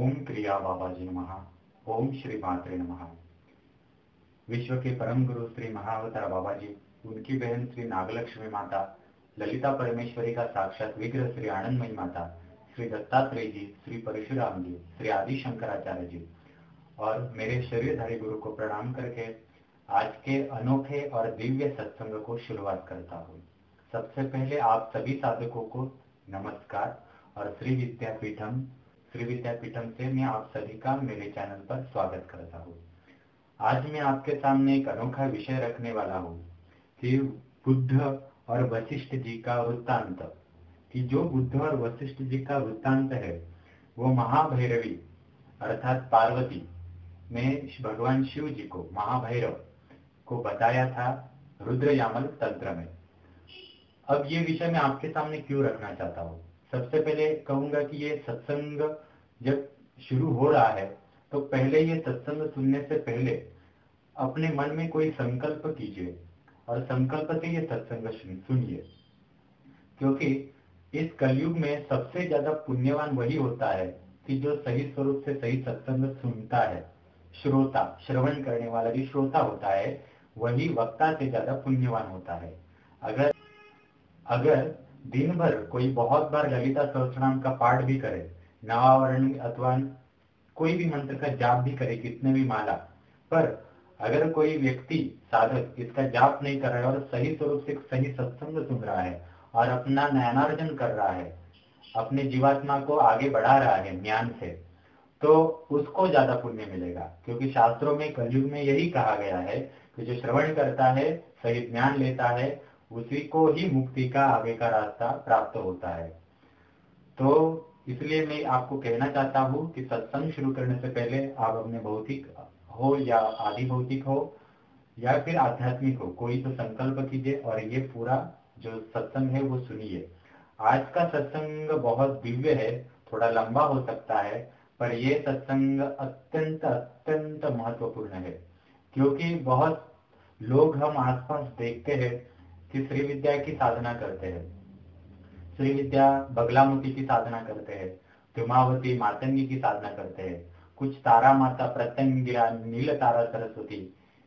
ओम क्रिया बाबाजी नमः। ओम श्री मात्रे नमः। विश्व के परम गुरु श्री महाअवतार बाबा जी, उनकी बहन श्री नागलक्ष्मी माता, ललिता परमेश्वरी का साक्षात विग्रह श्री आनंदमयी माता, श्री दत्तात्रेय जी, श्री परशुराम जी, श्री आदि शंकराचार्य जी और मेरे शरीरधारी गुरु को प्रणाम करके आज के अनोखे और दिव्य सत्संग को शुरुआत करता हूँ। सबसे पहले आप सभी साधकों को नमस्कार और श्री विद्यापीठम से मैं आप सभी का मेरे चैनल पर स्वागत करता हूँ। आज मैं आपके सामने एक अनोखा विषय रखने वाला हूँ कि बुद्ध और वशिष्ठ जी का वृत्तांत, कि जो बुद्ध और वशिष्ठ जी का वृत्तांत है वो महाभैरवी अर्थात पार्वती ने भगवान शिव जी को, महाभैरव को बताया था रुद्रयामल तंत्र में। अब ये विषय मैं आपके सामने क्यों रखना चाहता हूँ। सबसे पहले कहूंगा कि ये सत्संग जब शुरू हो रहा है तो पहले ये सत्संग सुनने से पहले अपने मन में कोई संकल्प कीजिए और संकल्प से ये सत्संग सुनिए, क्योंकि इस कलयुग में सबसे ज्यादा पुण्यवान वही होता है कि जो सही स्वरूप से सही सत्संग सुनता है। श्रोता, श्रवण करने वाला भी श्रोता होता है, वही वक्ता से ज्यादा पुण्यवान होता है। अगर दिन भर कोई बहुत बार ललिता सहस्त्रनाम का पाठ भी करे, नवावरण अथवा कोई भी मंत्र का जाप भी करे, कितने भी माला, पर अगर कोई व्यक्ति साधक इसका जाप नहीं कर रहा है और सही स्वरूप से सही सत्संग सुन रहा है और अपना ज्ञानार्जन कर रहा है, अपने जीवात्मा को आगे बढ़ा रहा है ज्ञान से, तो उसको ज्यादा पुण्य मिलेगा। क्योंकि शास्त्रों में कलयुग में यही कहा गया है कि जो श्रवण करता है, सही ज्ञान लेता है, उसी को ही मुक्ति का आगे का रास्ता प्राप्त होता है। तो इसलिए मैं आपको कहना चाहता हूँ कि सत्संग शुरू करने से पहले आप अपने भौतिक हो या आदि भौतिक हो या फिर आध्यात्मिक हो, कोई तो संकल्प कीजिए और ये पूरा जो सत्संग है वो सुनिए। आज का सत्संग बहुत दिव्य है, थोड़ा लंबा हो सकता है, पर ये सत्संग अत्यंत अत्यंत महत्वपूर्ण है। क्योंकि बहुत लोग हम आसपास देखते हैं कि श्री विद्या की साधना करते हैं, श्री विद्या बगलामुखी की साधना करते हैं, धूमावती मातंगी की साधना करते हैं, कुछ तारा माता प्रत्यंगिरा, नील तारा सरस्वती,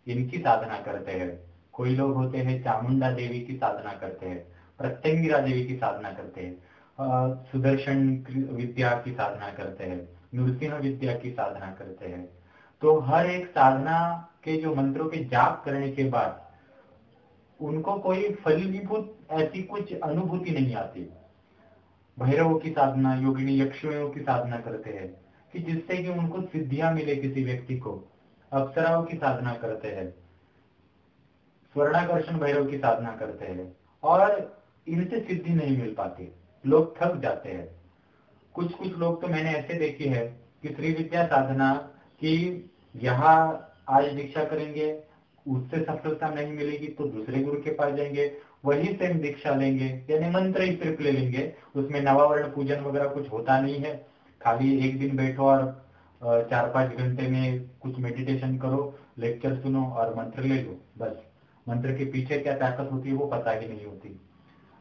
इनकी साधना करते हैं। कोई लोग होते हैं चामुंडा देवी की साधना करते हैं, प्रत्यंगिरा देवी की साधना करते हैं, सुदर्शन विद्या की साधना करते हैं, नृसिंह विद्या की साधना करते हैं। तो हर एक साधना के जो मंत्रों के जाप करने के बाद उनको कोई फलीभूत ऐसी कुछ अनुभूति नहीं आती। भैरवों की साधना, योगिनी यक्षियों की साधना करते हैं कि जिससे कि उनको सिद्धियां मिले किसी व्यक्ति को। अप्सराओं की साधना करते हैं, स्वर्णाकर्षण भैरव की साधना करते हैं और इनसे सिद्धि नहीं मिल पाती, लोग थक जाते हैं। कुछ लोग तो मैंने ऐसे देखे हैं कि श्री विद्या साधना की यहाँ आज दीक्षा करेंगे, उससे सफलता नहीं मिलेगी तो दूसरे गुरु के पास जाएंगे, वही सेम दीक्षा लेंगे, यानी मंत्र ही सिर्फ ले लेंगे, उसमें नवावरण पूजन वगैरह कुछ होता नहीं है। खाली एक दिन बैठो और 4-5 घंटे में कुछ मेडिटेशन करो, लेक्चर सुनो और मंत्र ले लो, बस। मंत्र के पीछे क्या ताकत होती है वो पता ही नहीं होती।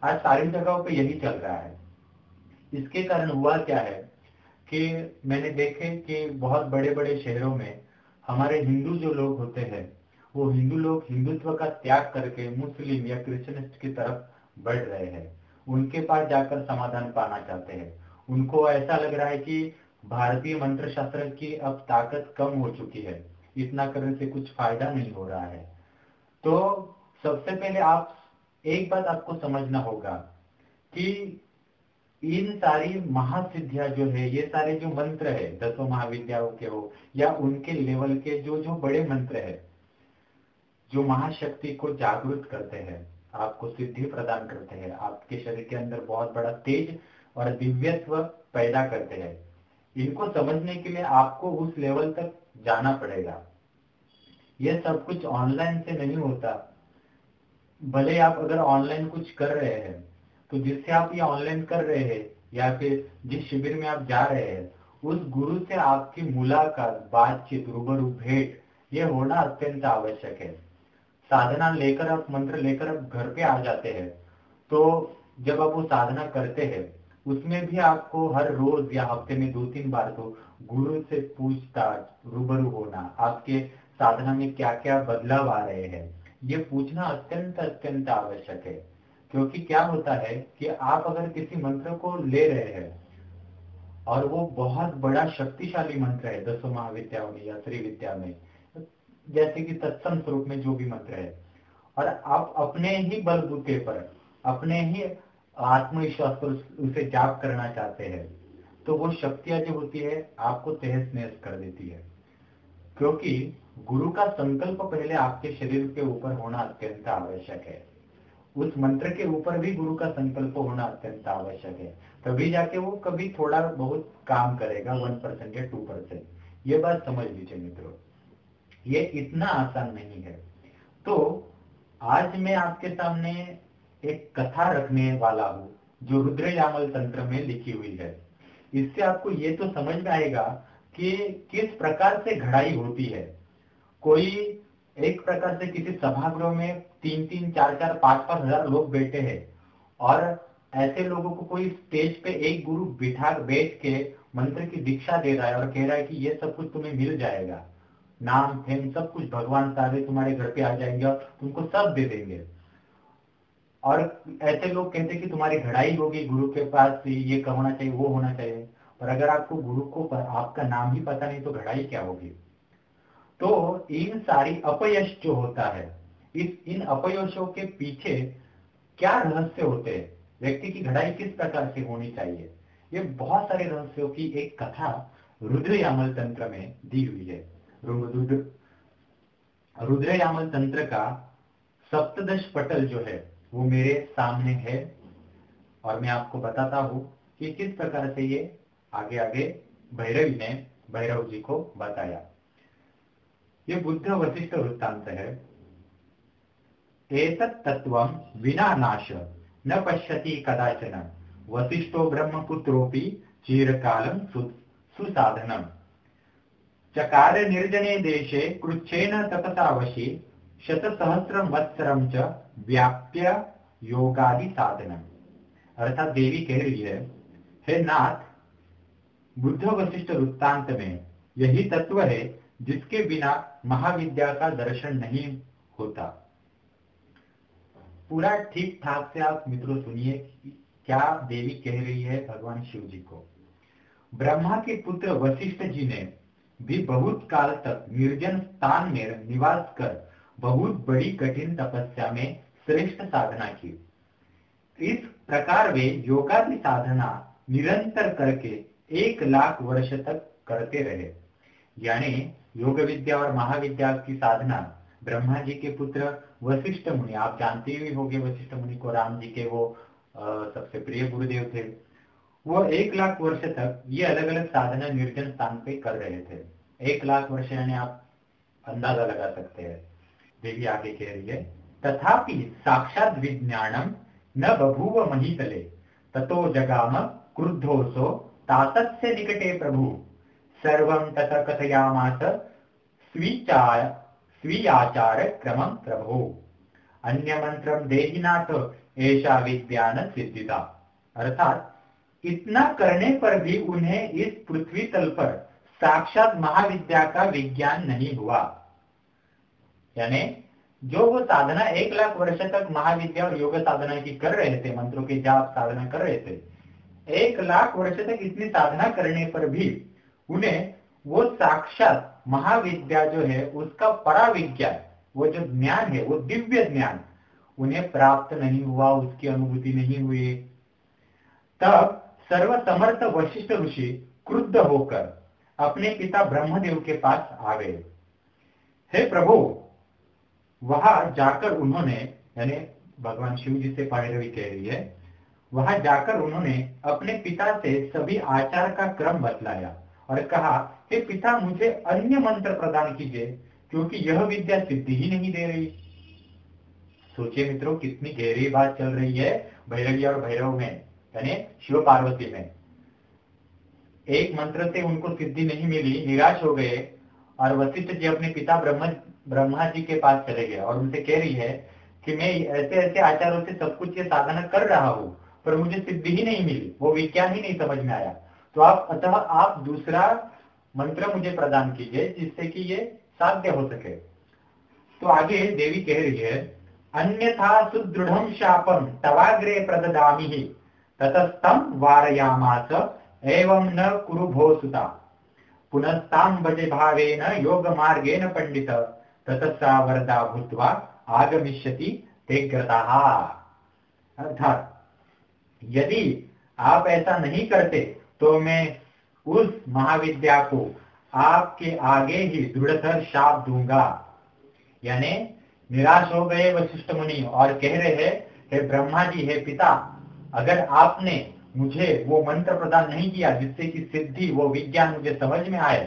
आज सारी जगहों पे यही चल रहा है। इसके कारण हुआ क्या है कि मैंने देखे कि बहुत बड़े बड़े शहरों में हमारे हिंदू जो लोग होते हैं, वो हिंदू लोग हिंदुत्व का त्याग करके मुस्लिम या क्रिश्चियनिस्ट की तरफ बढ़ रहे हैं। उनके पास जाकर समाधान पाना चाहते हैं। उनको ऐसा लग रहा है कि भारतीय मंत्र शास्त्र की अब ताकत कम हो चुकी है, इतना करने से कुछ फायदा नहीं हो रहा है। तो सबसे पहले एक बात आपको समझना होगा कि इन सारी महासिद्धियां जो है, ये सारे जो मंत्र है, 10 महाविद्याओं के हो या उनके लेवल के जो बड़े मंत्र है, जो महाशक्ति को जागृत करते हैं, आपको सिद्धि प्रदान करते हैं, आपके शरीर के अंदर बहुत बड़ा तेज और दिव्यत्व पैदा करते हैं, इनको समझने के लिए आपको उस लेवल तक जाना पड़ेगा। यह सब कुछ ऑनलाइन से नहीं होता। भले आप अगर ऑनलाइन कुछ कर रहे हैं तो जिससे आप ये ऑनलाइन कर रहे हैं या फिर जिस शिविर में आप जा रहे हैं, उस गुरु से आपकी मुलाकात, बातचीत, रूबरू भेंट, ये होना अत्यंत आवश्यक है। साधना लेकर आप, मंत्र लेकर आप घर पे आ जाते हैं, तो जब आप वो साधना करते हैं उसमें भी आपको हर रोज या हफ्ते में 2-3 बार तो गुरु से पूछताछ रूबरू होना, आपके साधना में क्या क्या बदलाव आ रहे हैं, ये पूछना अत्यंत अत्यंत आवश्यक है। क्योंकि क्या होता है कि आप अगर किसी मंत्र को ले रहे हैं और वो बहुत बड़ा शक्तिशाली मंत्र है 10 महाविद्याओं में या श्री विद्या में, जैसे कि तत्सम स्वरूप में जो भी मंत्र है, और आप अपने ही बलबूते पर, अपने ही आत्मविश्वास पर उसे जाप करना चाहते हैं, तो वो शक्तियां जो होती है आपको तहस नहस कर देती है। क्योंकि गुरु का संकल्प पहले आपके शरीर के ऊपर होना अत्यंत आवश्यक है। उस मंत्र के ऊपर भी गुरु का संकल्प होना अत्यंत आवश्यक है, तभी जाके वो कभी थोड़ा बहुत काम करेगा, 1% या 2%। ये बात समझ लीजिए मित्रों, ये इतना आसान नहीं है। तो आज मैं आपके सामने एक कथा रखने वाला हूँ जो रुद्र यामल तंत्र में लिखी हुई है। इससे आपको ये तो समझ में आएगा कि किस प्रकार से घड़ाई होती है। कोई एक प्रकार से किसी सभागृह में 3-3, 4-4, 5-5 हजार लोग बैठे हैं और ऐसे लोगों को कोई स्टेज पे एक गुरु बैठ के मंत्र की दीक्षा दे रहा है और कह रहा है कि ये सब कुछ तुम्हें मिल जाएगा, नाम फेम सब कुछ भगवान सारे तुम्हारे घर पे आ जाएंगे और तुमको सब दे देंगे। और ऐसे लोग कहते हैं कि तुम्हारी घड़ाई होगी, गुरु के पास ये होना चाहिए, वो होना चाहिए। और अगर आपको गुरु को आपका नाम ही पता नहीं तो घड़ाई क्या होगी। तो इन सारी अपयश जो होता है, इन अपयशों के पीछे क्या रहस्य होते हैं, व्यक्ति की घड़ाई किस प्रकार से होनी चाहिए, ये बहुत सारे रहस्यों की एक कथा रुद्र यामल तंत्र में दी हुई है। रुद्र यामल तंत्र का सप्तदश पटल जो है वो मेरे सामने है और मैं आपको बताता हूं कि किस प्रकार से ये आगे आगे भैरवी ने भैरव जी को बताया। ये बुद्ध वशिष्ठ वृत्तांत है। एतत् तत्वं विना नाश न पश्यति कदाचन वशिष्ठो ब्रह्मपुत्रोऽपि चिरकालं सुसाधनम् चकार निर्जने देशे कृच्छेन तपसा वशी शतसहस्रं वत्सरं च व्याप्य योगादि साधनम। अर्थात देवी कह रही है, हे नाथ, बुद्ध वशिष्ठ वृत्तांत में यही तत्व है जिसके बिना महाविद्या का दर्शन नहीं होता। पूरा ठीक ठाक से आप मित्रों सुनिए क्या देवी कह रही है भगवान शिव जी को। ब्रह्मा के पुत्र वशिष्ठ जी ने भी बहुत काल तक निर्जन स्थान में निवास कर बहुत बड़ी कठिन तपस्या में श्रेष्ठ साधना की। इस प्रकार वे योगादि साधना निरंतर करके 1 लाख वर्ष तक करते रहे। यानी योग विद्या और महाविद्या की साधना ब्रह्मा जी के पुत्र वशिष्ठ मुनि, आप जानते ही होंगे वशिष्ठ मुनि को, राम जी के वो सबसे प्रिय गुरुदेव थे। वो 1 लाख वर्ष तक ये अलग अलग साधना निर्जन स्थान पे कर रहे थे। 1 लाख वर्ष यानी आप अंदाजा लगा सकते हैं। देवी आगे कह रही है, तथापि साक्षात विज्ञानम न बभूव महीतले ततो जगाम क्रुद्धोसो तातस्य निकटे प्रभु सर्वं तत कथयामास स्वीयाचार क्रमं प्रभो अन्य मंत्रम देहिनाथ ऐसा विज्ञान सिद्धिता। अर्थात इतना करने पर भी उन्हें इस पृथ्वी तल पर साक्षात महाविद्या का विज्ञान नहीं हुआ। यानी जो वो साधना 1 लाख वर्ष तक महाविद्या और योग साधना की कर रहे थे, मंत्रों की जाप साधना कर रहे थे, 1 लाख वर्ष तक इतनी साधना करने पर भी उन्हें वो साक्षात महाविद्या जो है उसका पराविज्ञान, वो जो ज्ञान है, वो दिव्य ज्ञान उन्हें प्राप्त नहीं हुआ, उसकी अनुभूति नहीं हुई। तब सर्वसमर्थ वशिष्ठ ऋषि क्रुद्ध होकर अपने पिता ब्रह्मदेव के पास आ गए। हे प्रभु, वहां जाकर उन्होंने, यानी भगवान शिव जी से भैरवी कह रही है, वहां जाकर उन्होंने अपने पिता से सभी आचार का क्रम बतलाया और कहा, हे पिता, मुझे अन्य मंत्र प्रदान कीजिए क्योंकि यह विद्या सिद्धि ही नहीं दे रही। सोचिए मित्रों कितनी गहरी बात चल रही है भैरवी और भैरव में, यानी शिव पार्वती में। एक मंत्र से उनको सिद्धि नहीं मिली, निराश हो गए और वशिष्ठ जी अपने पिता ब्रह्मा जी के पास चले गए और उनसे कह रही है कि मैं ऐसे ऐसे आचारों से सब कुछ ये साधना कर रहा हूँ, पर मुझे सिद्धि ही नहीं मिली, वो विज्ञान ही नहीं समझ में आया। तो आप दूसरा मंत्र मुझे प्रदान कीजिए जिससे कि ये साध्य हो सके। तो आगे देवी कह रही है, अन्यथा सुदृढ़ं शापं तवाग्रे प्रददामि ततस्तं वारयामास एवं न कुरु भो सुता पुनस्तां भजे भावेन योग मार्गेण पंडित ततस्सा वरदा भूत्वा आगमिष्यति ते ग्रताः। अर्थात यदि आप ऐसा नहीं करते तो मैं उस महाविद्या को आपके आगे ही दृढ़तर शाप दूंगा। यानी निराश हो गए वशिष्ठ मुनि और कह रहे हैं, हे ब्रह्मा जी, हे पिता, अगर आपने मुझे वो मंत्र प्रदान नहीं किया जिससे कि सिद्धि, वो विज्ञान मुझे समझ में आए,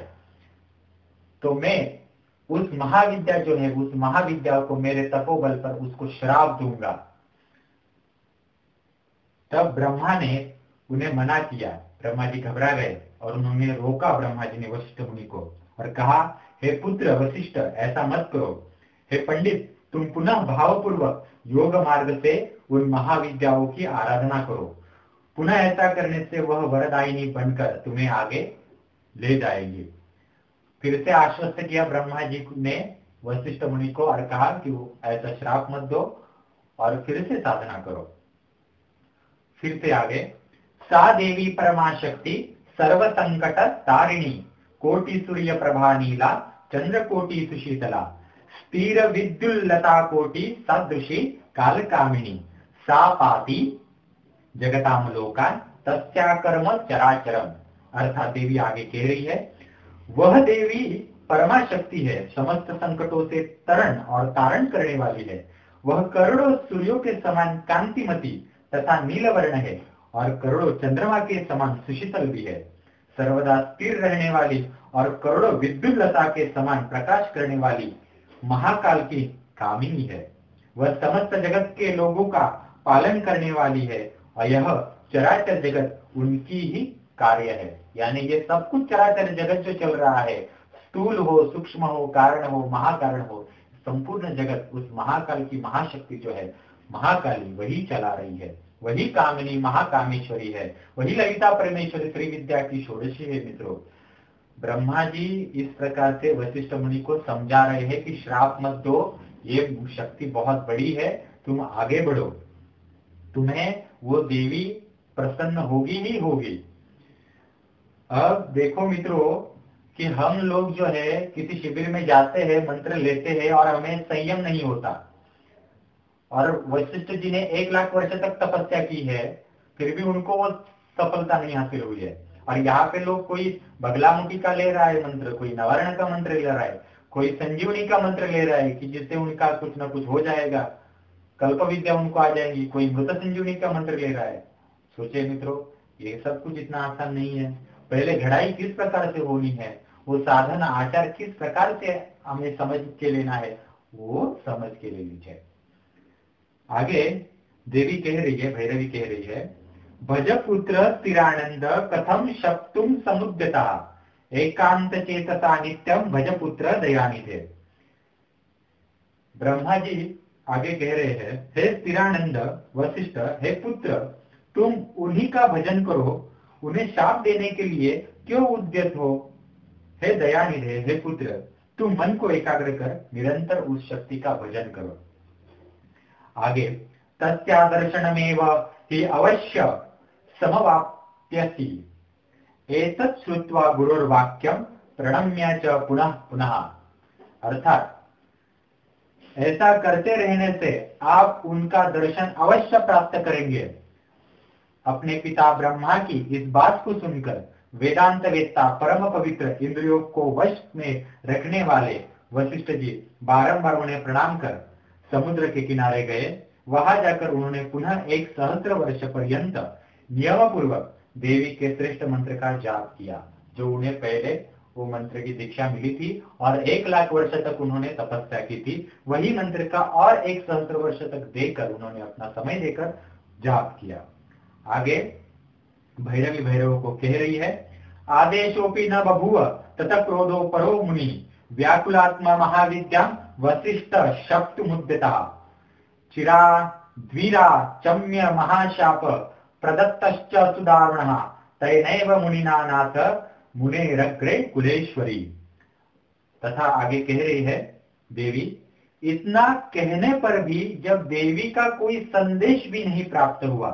तो मैं उस महाविद्या जो है, उस महाविद्या को मेरे तपोबल पर उसको श्राप दूंगा। तब ब्रह्मा ने उन्हें मना किया। ब्रह्मा जी घबरा गए और उन्होंने रोका ब्रह्मा जी ने वशिष्ठ मुनि को और कहा, हे पुत्र वशिष्ठ, ऐसा मत करो। हे पंडित, तुम पुनः भावपूर्वक योग मार्ग से उन महाविद्याओं की आराधना करो। पुनः ऐसा करने से वह वरदायिनी बनकर तुम्हें आगे ले जाएगी। फिर से आश्वस्त किया ब्रह्मा जी ने वशिष्ठ मुनि को और कहा कि वो ऐसा श्राप मत दो और फिर से साधना करो। फिर से आगे, सा देवी परमा शक्ति सर्व संकट तारिणी कोटि सूर्य प्रभा नीला चंद्र कोटि सुशीतला स्थिर विद्युल्लता कोटि सदृशी काल कामिनी सा पाति जगताम लोकान तस्या कर्म चराचरम। अर्थात देवी आगे कह रही है, वह देवी परमा शक्ति है, समस्त संकटों से तरण और तारण करने वाली है। वह करोड़ों सूर्यों के समान कांतिमती तथा नीलवर्ण है और करोड़ों चंद्रमा के समान सुशीतल भी है। सर्वदा स्थिर रहने वाली और करोड़ों विद्युल्लता के समान प्रकाश करने वाली महाकाल की कामिनी है। वह समस्त जगत के लोगों का पालन करने वाली है और यह चराचर जगत उनकी ही कार्य है। यानी ये सब कुछ चराचर जगत जो चल रहा है, स्थूल हो, सूक्ष्म हो, कारण हो, महाकारण हो, संपूर्ण जगत उस महाकाल की महाशक्ति जो है महाकाली, वही चला रही है। वही कामिनी महाकामेश्वरी है, वही ललिता परमेश्वरी श्री विद्या की षोडशी है। मित्रों, ब्रह्मा जी इस प्रकार से वशिष्ठ मुनि को समझा रहे हैं कि श्राप मत दो, ये शक्ति बहुत बड़ी है, तुम आगे बढ़ो, तुम्हें वो देवी प्रसन्न होगी ही होगी। अब देखो मित्रों कि हम लोग जो है किसी शिविर में जाते हैं, मंत्र लेते हैं और हमें संयम नहीं होता, और वशिष्ठ जी ने 1 लाख वर्ष तक तपस्या की है, फिर भी उनको वो सफलता नहीं हासिल हुई है। और यहाँ पे लोग कोई बगलामुखी का ले रहा है मंत्र, कोई नवारण का मंत्र ले रहा है, कोई संजीवनी का मंत्र ले रहा है कि जिससे उनका कुछ ना कुछ हो जाएगा, कल्प विद्या उनको आ जाएगी, कोई मृत संजीवनी का मंत्र ले रहा है। सोचिए मित्रों, ये सब कुछ इतना आसान नहीं है। पहले घड़ाई किस प्रकार से होनी है, वो साधन आचार किस प्रकार से हमें समझ के लेना है, वो समझ के ले लीजिए। आगे देवी कह रही है, भैरवी कह रही है, भज पुत्र स्थिरानंद कथम शक्तुम समुद्यता एकांत चेतसा नित्यम भज पुत्र दयानिधे। ब्रह्मा जी आगे कह रहे हैं, हे स्थिरानंद वशिष्ठ, हे पुत्र, तुम उन्हीं का भजन करो, उन्हें शाप देने के लिए क्यों उद्यत हो। हे दयानिधे, हे पुत्र, तुम मन को एकाग्र कर निरंतर उस शक्ति का भजन करो। आगे, तस्यादर्शनमेव हि अवश्य समवाप्यसि एतत् श्रुत्वा गुरुर्वाक्यम प्रणम्य च पुनः पुनः। अर्थात ऐसा करते रहने से आप उनका दर्शन अवश्य प्राप्त करेंगे। अपने पिता ब्रह्मा की इस बात को सुनकर वेदांत वेत्ता परम पवित्र इंद्रियों को वश में रखने वाले वशिष्ठ जी बारंबार उन्हें प्रणाम कर समुद्र के किनारे गए। वहां जाकर उन्होंने पुनः 1 सहस्त्र वर्ष पर्यंत नियम पूर्वक देवी के श्रेष्ठ मंत्र का जाप किया, जो उन्हें पहले वो मंत्र की दीक्षा मिली थी, और 1 लाख वर्ष तक उन्होंने तपस्या की थी। वही मंत्र का और 1 सहस्त्र वर्ष तक देकर उन्होंने अपना समय देकर जाप किया। आगे भैरवी भैरव को कह रही है, आदेशोपि न बभूव ततः क्रोधो परो मुनि व्याकुलात्मा महाविद्या वशिष्ठ शक्तुमुद्यता चिरा द्विरा चम्य महाशाप प्रदत्तश्च सुदारुणः तैनैव मुनिना नाथ मुनेरग्रे कुलेश्वरी। तथा आगे कह रही है देवी, इतना कहने पर भी जब देवी का कोई संदेश भी नहीं प्राप्त हुआ,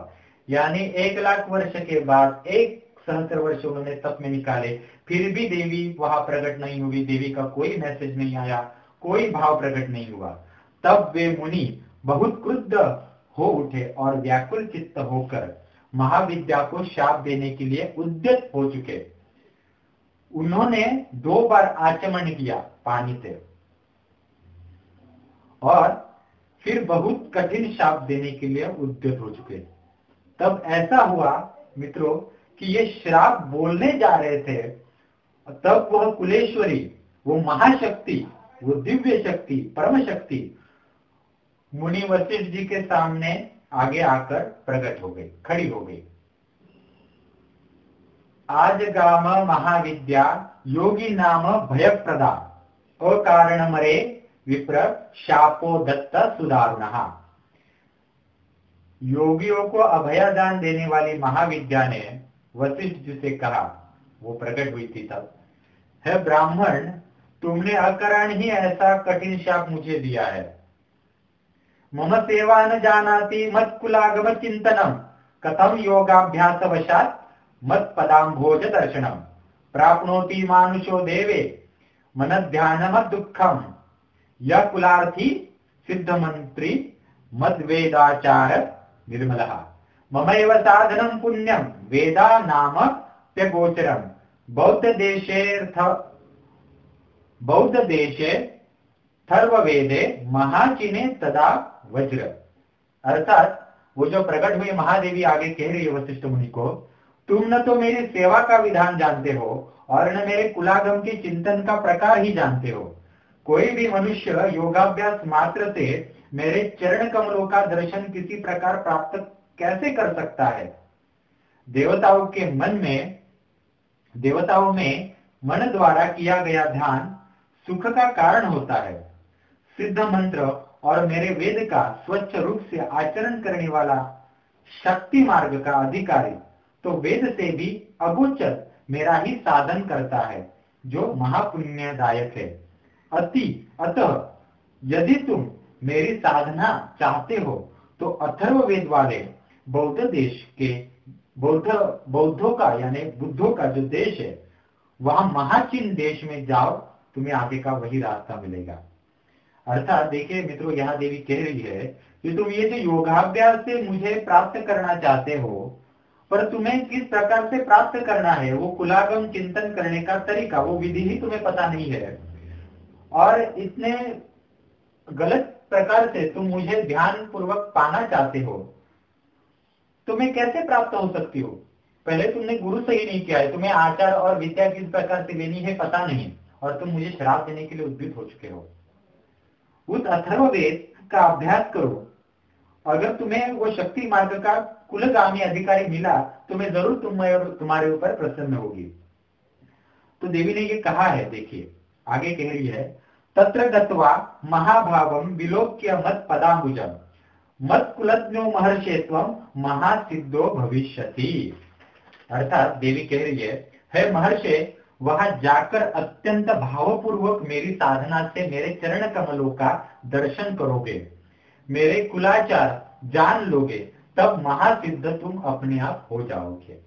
यानी 1 लाख वर्ष के बाद 1 सहस्त्र वर्ष उन्होंने तप में निकाले, फिर भी देवी वहां प्रकट नहीं हुई, देवी का कोई मैसेज नहीं आया, कोई भाव प्रकट नहीं हुआ। तब वे मुनि बहुत क्रुद्ध हो उठे और व्याकुल चित्त होकर महाविद्या को शाप देने के लिए उद्यत हो चुके। उन्होंने 2 बार आचमन किया पानी से और फिर बहुत कठिन शाप देने के लिए उद्यत हो चुके। तब ऐसा हुआ मित्रों कि ये श्राप बोलने जा रहे थे, तब वह कुलेश्वरी, वो महाशक्ति, वो दिव्य शक्ति, परम शक्ति मुनि वशिष्ठ जी के सामने आगे आकर प्रकट हो गई, खड़ी हो गई। आज गाम महाविद्या योगी नाम भयप्रदा अकारण मरे विप्र शापो दत्त सुदारुणः। योगियों को अभयदान देने वाली महाविद्या ने वशिष्ठ जी से कहा, वो प्रकट हुई थी तब, है ब्राह्मण, तुमने अकारण ही ऐसा कठिन शाप मुझे दिया है। मम सेवा न जानाति मत कुलागम चिंतनम कथम योगाभ्यास वशात मत पदाम्भोज दर्शनम प्राप्नोति मानुषो देवे मन ध्यानम दुखम यह कुलार्थी सिद्ध मंत्री मद वेदाचार निर्मलः ममैव साधनम पुण्यम वेदा नाम त्यगोचरम बौद्ध देशे थर्व वेदे महाचिने तदा वज्र। अर्थात वो जो प्रकट हुई महादेवी आगे कह रही है वशिष्ठ मुनि को, तुम न तो मेरी सेवा का विधान जानते हो और न मेरे कुलागम के चिंतन का प्रकार ही जानते हो। कोई भी मनुष्य योगाभ्यास मात्र से मेरे चरण कमलों का दर्शन किसी प्रकार प्राप्त कैसे कर सकता है। देवताओं में मन द्वारा किया गया ध्यान सुख का कारण होता है। सिद्ध मंत्र और मेरे वेद का स्वच्छ रूप से आचरण करने वाला शक्ति मार्ग का अधिकारी तो वेद से भी अगोचर मेरा ही साधन करता है, जो महापुण्यदायक है। अतः यदि तुम मेरी साधना चाहते हो तो अथर्व वेद वाले बौद्ध देश के बौद्धों का यानी बुद्धों का जो देश है, वहां महाचिन देश में जाओ, तुम्हें आगे का वही रास्ता मिलेगा। अर्थात देखिए मित्रों, यहाँ देवी कह रही है कि तुम ये जो योगाभ्यास से मुझे प्राप्त करना चाहते हो, पर तुम्हें किस प्रकार से प्राप्त करना है, वो कुलागम चिंतन करने का तरीका, वो विधि ही तुम्हें पता नहीं है, और इतने गलत प्रकार से तुम मुझे ध्यान पूर्वक पाना चाहते हो, तुम्हें कैसे प्राप्त हो सकती हो। पहले तुमने गुरु से ही नहीं किया है, तुम्हें आचार और विद्या किस प्रकार से लेनी है पता नहीं, और तुम मुझे श्राप देने के लिए उद्युक्त हो चुके हो। उस अथर्ववेद का अभ्यास करो, अगर तुम्हें वो शक्ति मार्ग का कुलगामी अधिकारी मिला तो मैं जरूर तुम्हारे ऊपर प्रसन्न होगी। तो देवी ने ये कहा है, देखिए आगे कह रही है, तत्र गत्वा महाभावम विलोक्य मत पदाम्बुजम मत कुलज्ञो महर्षेत्वम महासिद्धो भविष्यति। अर्थात देवी कह रही है महर्षे, वहां जाकर अत्यंत भावपूर्वक मेरी साधना से मेरे चरण कमलों का दर्शन करोगे, मेरे कुलाचार जान लोगे, तब महासिद्ध तुम अपने आप हो जाओगे।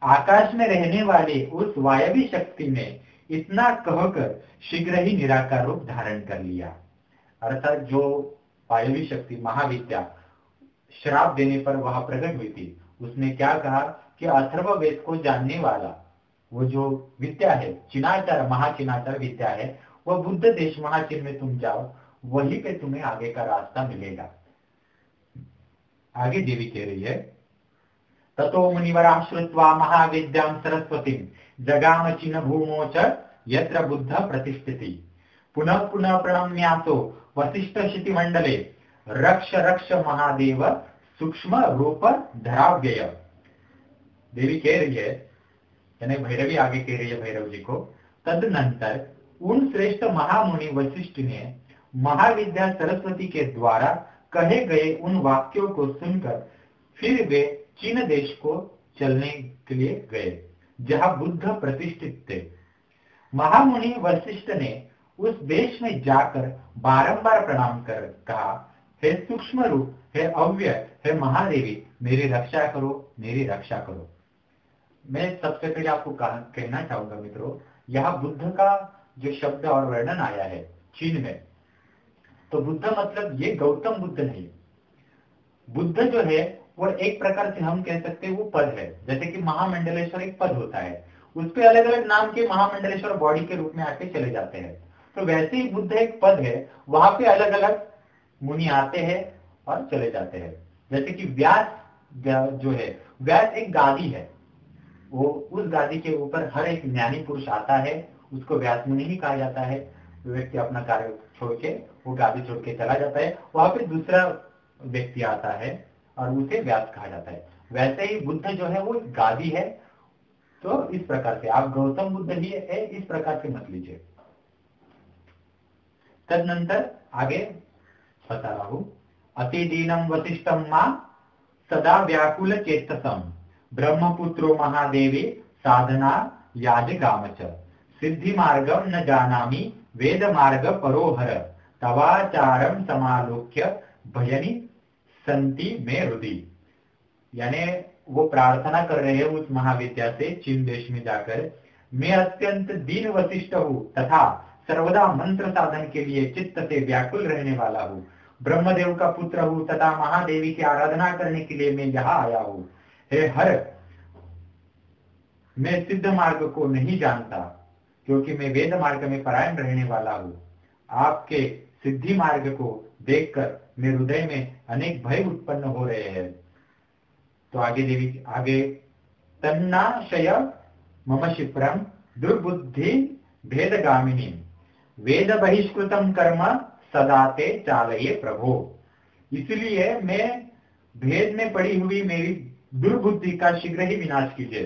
आकाश में रहने वाली उस वायवी शक्ति ने इतना कहकर शीघ्र ही निराकार रूप धारण कर लिया। अर्थात जो वायवी शक्ति महाविद्या श्राप देने पर वहां प्रकट हुई थी, उसने क्या कहा कि अथर्ववेद को जानने वाला वो जो विद्या है, चिनाचार महाचिनाचार विद्या है, वह बुद्ध देश महाचिन में तुम जाओ, वहीं पे तुम्हें आगे का रास्ता मिलेगा। आगे देवी कह रही है, ततो मुनिवरा श्रुत्वा महाविद्यां सरस्वतीं जगाम चिन्ह भूमो च यत्र बुद्ध प्रतिष्ठिति पुनः पुनः प्रणम्यासो वशिष्ठ शिति मंडले रक्ष रक्ष महादेव सूक्ष्म रूप धराव्यय। देवी कह रही है, यानी भैरवी आगे कह रही है भैरव जी को, तदनंतर उन श्रेष्ठ महामुनि वशिष्ठ ने महाविद्या सरस्वती के द्वारा कहे गए उन वाक्यों को सुनकर फिर वे चीन देश को चलने के लिए गए, जहां बुद्ध प्रतिष्ठित थे। महामुनि वशिष्ठ ने उस देश में जाकर बारंबार प्रणाम कर कहा, हे सूक्ष्म रूप, हे अव्यय, हे महादेवी, मेरी रक्षा करो, मेरी रक्षा करो। मैं सबसे पहले आपको कहना चाहूंगा मित्रों, यहाँ बुद्ध का जो शब्द और वर्णन आया है चीन में, तो बुद्ध मतलब ये गौतम बुद्ध नहीं। बुद्ध जो है वो एक प्रकार से हम कह सकते हैं वो पद है, जैसे कि महामंडलेश्वर एक पद होता है, उस पे अलग अलग नाम के महामंडलेश्वर बॉडी के रूप में आके चले जाते हैं। तो वैसे ही बुद्ध एक पद है, वहां पे अलग अलग मुनि आते हैं और चले जाते हैं। जैसे कि व्यास जो है, व्यास एक गादी है, वो उस गादी के ऊपर हर एक ज्ञानी पुरुष आता है, उसको व्यास मुनि ही कहा जाता है। व्यक्ति अपना कार्य छोड़ के वो गादी छोड़ के चला जाता है, वहां पे दूसरा व्यक्ति आता है और उसे व्यास कहा जाता है। वैसे ही बुद्ध जो है वो गादी है। तो इस प्रकार से आप गौतम बुद्ध ही है इस प्रकार से मत लीजिए। तदनंतर आगे बता रहा हूं, अतिदीनम वशिष्ठम मां सदा व्याकुल चेतसम ब्रह्मपुत्रो महादेवी साधना याजगामच सिद्धि मार्गम न जानामि वेद मार्ग परोहर तवाचारम समालोक्य भयनि संति में हृदय। यानी वो प्रार्थना कर रहे हैं उस महाविद्या से चीन देश में जाकर, मैं अत्यंत दीन वशिष्ठ हूँ तथा सर्वदा मंत्र साधन के लिए चित्त से व्याकुल रहने वाला हूँ। ब्रह्मदेव का पुत्र हूँ तथा महादेवी की आराधना करने के लिए मैं यहाँ आया हूँ। हे हर, मैं सिद्ध मार्ग को नहीं जानता क्योंकि मैं वेद मार्ग में परायण रहने वाला हूँ। आपके सिद्धि मार्ग को देखकर मेरे हृदय में अनेक भय उत्पन्न हो रहे हैं। तो आगे तन्नाशय मम क्षिप्रम दुर्बुद्धि भेदगामिनी वेद बहिष्कृतम कर्म सदाते चालये प्रभो। इसलिए मैं भेद में पड़ी हुई मेरी दुर्बुद्धि का शीघ्र ही विनाश कीजिए।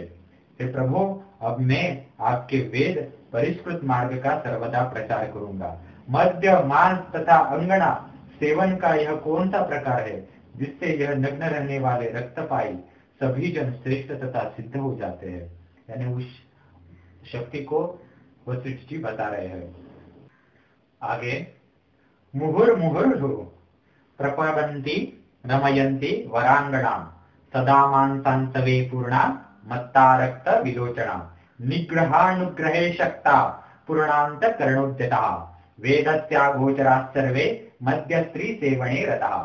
हे प्रभो, अब मैं आपके वेद परिष्कृत मार्ग का सर्वदा प्रचार करूंगा। मध्य मांस तथा अंगना सेवन का यह कौन सा प्रकार है जिससे यह नग्न रहने वाले रक्तपाई सभी जन श्रेष्ठ तथा सिद्ध हो जाते हैं। यानी उस शक्ति को वशिष्ठ जी बता रहे हैं। आगे मुहुर्मुहुर्हु प्रपवन्ति रमयन्ति वरांगणा सदा मांसांसवे पूर्णा मत्ता रक्त विलोचना निग्रहानुग्रहे शक्ता पूर्णांत करणोद्यता वेदत्यागोचरा सर्वे मद्य स्त्री सेवने रता।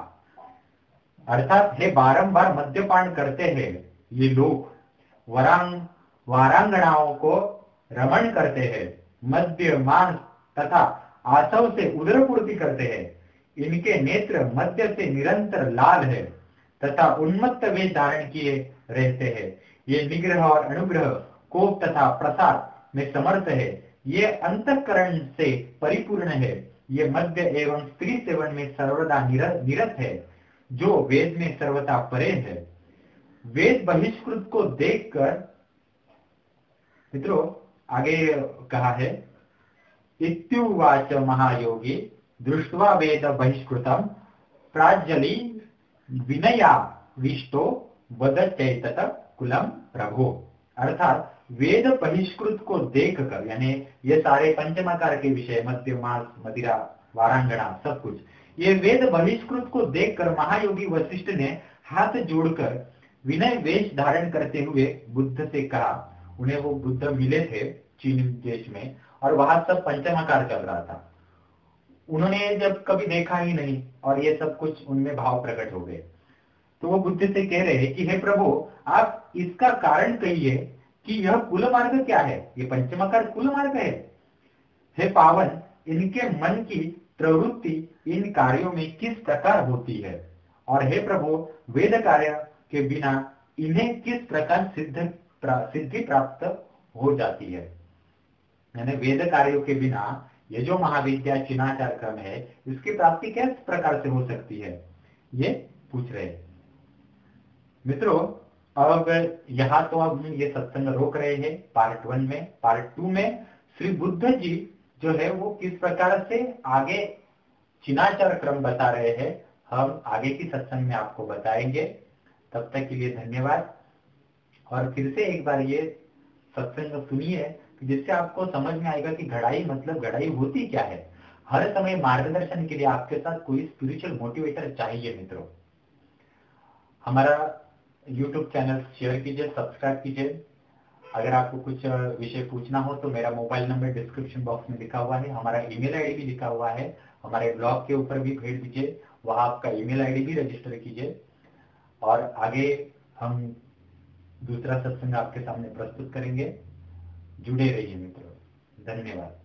अर्थात हे बारंबार मद्यपान करते हैं ये लोग, वारांगनाओं को रमण करते हैं, मद्य मांस तथा आसव से उदरपूर्ति करते हैं। इनके नेत्र मद्य से निरंतर लाल है तथा उन्मत्त वेश धारण किए रहते हैं। ये निग्रह और अनुग्रह, कोप तथा प्रसाद में समर्थ है। ये अंतःकरण से परिपूर्ण है। ये मद्य एवं स्त्री सेवन में सर्वदा निरत है, जो वेद में सर्वथा परे है। वेद बहिष्कृत को देखकर, मित्रों आगे कहा है, इत्युवाच महायोगी दृष्ट्वा वेद बहिष्कृतम प्राज्जलि विनया विष्टो वदचैतत कुलम प्रभो। अर्थात वेद बहिष्कृत को देखकर, यानी ये सारे पंचमाकार के विषय मद्य मांस मदिरा वारांगना सब कुछ, ये वेद बहिष्कृत को देखकर महायोगी वशिष्ठ ने हाथ जोड़कर विनय वेश धारण करते हुए बुद्ध से कहा। उन्हें वो बुद्ध मिले थे चीन देश में और वहां सब पंचमाकार चल रहा था। उन्होंने जब कभी देखा ही नहीं और ये सब कुछ उनमें भाव प्रकट हो गए। तो वो बुद्ध से कह रहे हैं कि हे प्रभु, आप इसका कारण कहिए कि यह कुल मार्ग क्या है, ये पंचमाकार कुल मार्ग है। हे पावन, इनके मन की प्रवृत्ति इन कार्यों में किस प्रकार होती है, और हे प्रभु, वेद कार्य के बिना इन्हें किस प्रकार सिद्धि प्राप्त हो जाती है। यानी वेद कार्यों के बिना ये जो महाविद्या चिनाचार क्रम है, इसकी प्राप्ति किस प्रकार से हो सकती है, ये पूछ रहे हैं। मित्रों अब यहाँ तो अब ये सत्संग रोक रहे हैं पार्ट 1 में। पार्ट 2 में श्री बुद्ध जी जो है वो किस प्रकार से आगे चिनाचार क्रम बता रहे हैं, हम आगे की सत्संग में आपको बताएंगे। तब तक के लिए धन्यवाद। और फिर से एक बार ये सत्संग सुनिए जिससे आपको समझ में आएगा कि घड़ाई मतलब घड़ाई होती क्या है। हर समय मार्गदर्शन के लिए आपके साथ कोई स्पिरिचुअल मोटिवेटर चाहिए मित्रों। हमारा YouTube चैनल शेयर कीजिए, सब्सक्राइब कीजिए। अगर आपको कुछ विषय पूछना हो तो मेरा मोबाइल नंबर डिस्क्रिप्शन बॉक्स में लिखा हुआ है, हमारा ईमेल आईडी भी लिखा हुआ है, हमारे ब्लॉग के ऊपर भी भेज दीजिए, वहां आपका ईमेल आईडी भी रजिस्टर कीजिए। और आगे हम दूसरा सत्संग आपके सामने प्रस्तुत करेंगे। जुड़े रहिए मित्रों। धन्यवाद।